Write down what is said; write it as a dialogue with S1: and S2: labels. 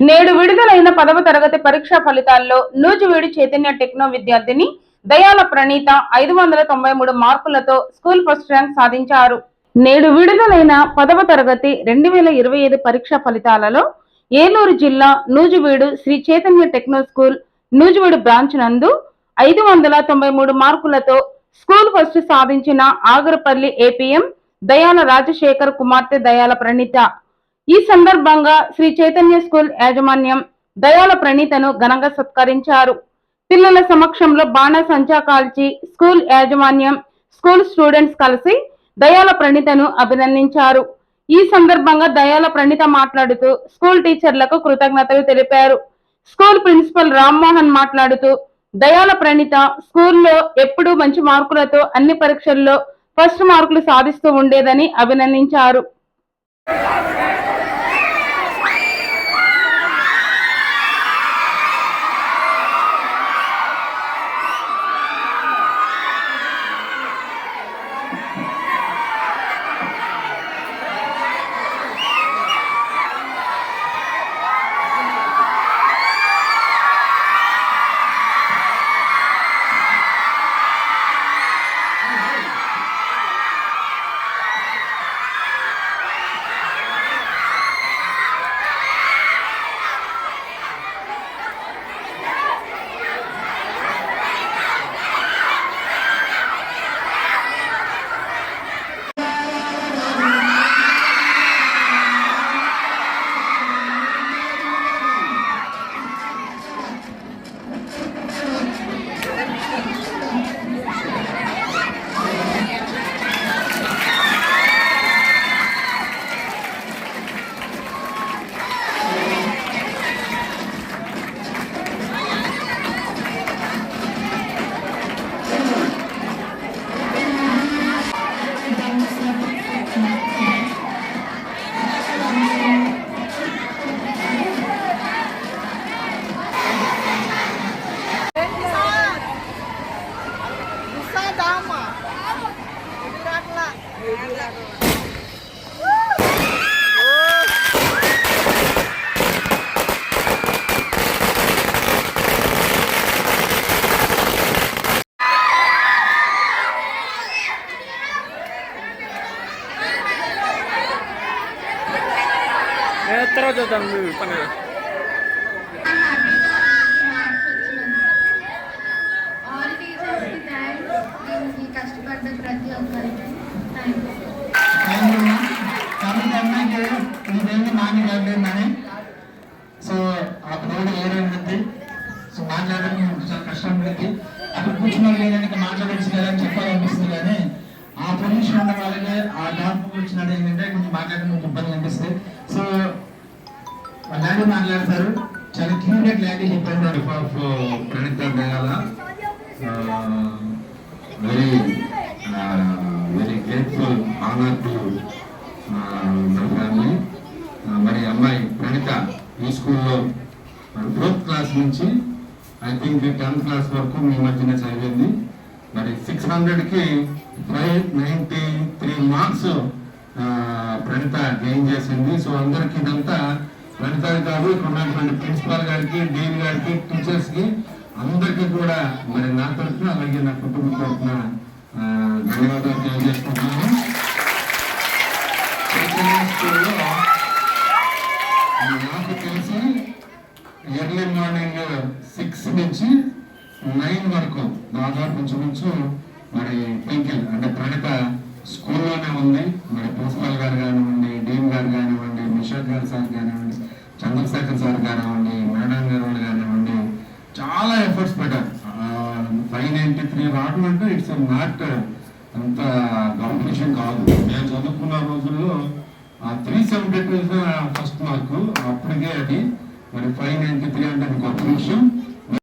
S1: నేడు విడుదలైన 10వ తరగతి పరీక్షా ఫలితాల్లో నూజివీడు చైతన్య టెక్నో విద్యార్థిని దయాల ప్రణీత 593 మార్కులతో స్కూల్ ఫస్ట్ ర్యాంక్ సాధించారు. నేడు విడుదలైన 10వ తరగతి 2025 పరీక్షా ఫలితాలలో ఏలూరు జిల్లా Nuzvid Sri Chaitanya techno school Nuzvid branch నందు 593 మార్కులతో స్కూల్ ఫస్ట్ సాధించిన ఆగరపల్లి ఏపీఎం దయాల రాజశేఖర్ కుమార్తె దయాల ప్రణీత. ఈ సందర్భంగా శ్రీ చైతన్య స్కూల్ యాజమాన్యం దయాల ప్రణీతను ఘనంగా సత్కరించారు. పిల్లల సమక్షంలో బాణసంచా కాల్చి స్కూల్ యాజమాన్యం, స్కూల్ స్టూడెంట్స్ కలిసి దయాల ప్రణీతను అభినందించారు. ఈ సందర్భంగా దయాల ప్రణీత మాట్లాడుతూ స్కూల్ టీచర్లకు కృతజ్ఞతలు తెలిపారు. స్కూల్ ప్రిన్సిపల్ రామ్మోహన్ మాట్లాడుతూ దయాల ప్రణీత స్కూల్లో ఎప్పుడూ మంచి మార్కులతో అన్ని పరీక్షల్లో ఫస్ట్ మార్కులు సాధిస్తూ ఉండేదని అభినందించారు.
S2: తర్వాత చూద్దాం పని.
S3: కష్టపడ్డ ప్రతి ఒక్కరికి
S4: సో అప్పుడు ఏమైంది, సో మాట్లాడడానికి చాలా కష్టం ఉంది. అక్కడ కూర్చున్న లేదని మాట్లాడచ్చు కదా అని చెప్పాలనిపిస్తుంది, కానీ ఆ పొజిషన్ ఉన్న వాళ్ళకి ఆ జాబ్ వచ్చినట్టు ఏంటంటే కొంచెం మాట్లాడడానికి ఇబ్బంది అనిపిస్తుంది. సో అలాగే మాట్లాడతారు, చాలా క్లియర్ గా క్లారిటీ చెప్పారు.
S5: Praneetha Dayala very grateful, honour to my family. మరి అమ్మాయి ప్రణీత ఈ స్కూల్లో 4th క్లాస్ నుంచి ఐ థింక్ 10th క్లాస్ వరకు మీ మధ్యన చదివింది. మరి 600కి 593 మార్క్స్ ప్రణీత గెయిన్ చేసింది. సో అందరికి ఇదంతా ప్రణీత గారు, ఇక్కడ ఉన్నటువంటి ప్రిన్సిపాల్ గారికి, డీన్ గారికి, టీచర్స్ కి అందరికీ కూడా మరి నా తరఫున అలాగే నా కుటుంబం తరఫున ధన్యవాదాలు తెలియజేసుకుంటున్నాను. నాకు తెలిసి ఎర్లీ మార్నింగ్ 6 నుంచి 9 వరకు దాదాపు కొంచెం మరి ట్వింకిల్ అంటే ప్రణీత స్కూల్లోనే ఉంది. మరి ప్రిన్సిపాల్ గారు కానివ్వండి, డీన్ గారు కానివ్వండి, నిషాద్ గారు సార్ కానివ్వండి, చంద్రశేఖర్ సార్ కానివ్వండి, మేడం గారు కానివ్వండి, చాలా ఎఫర్ట్స్ పెట్టారు. 593 రావడం అంటే ఇట్స్ నాట్ అంత గొప్ప విషయం కాదు. మేము చదువుకున్న రోజుల్లో 372 ఫస్ట్ మార్కు, అప్పటికే అది మరి 593 అంటే గొప్ప విషయం.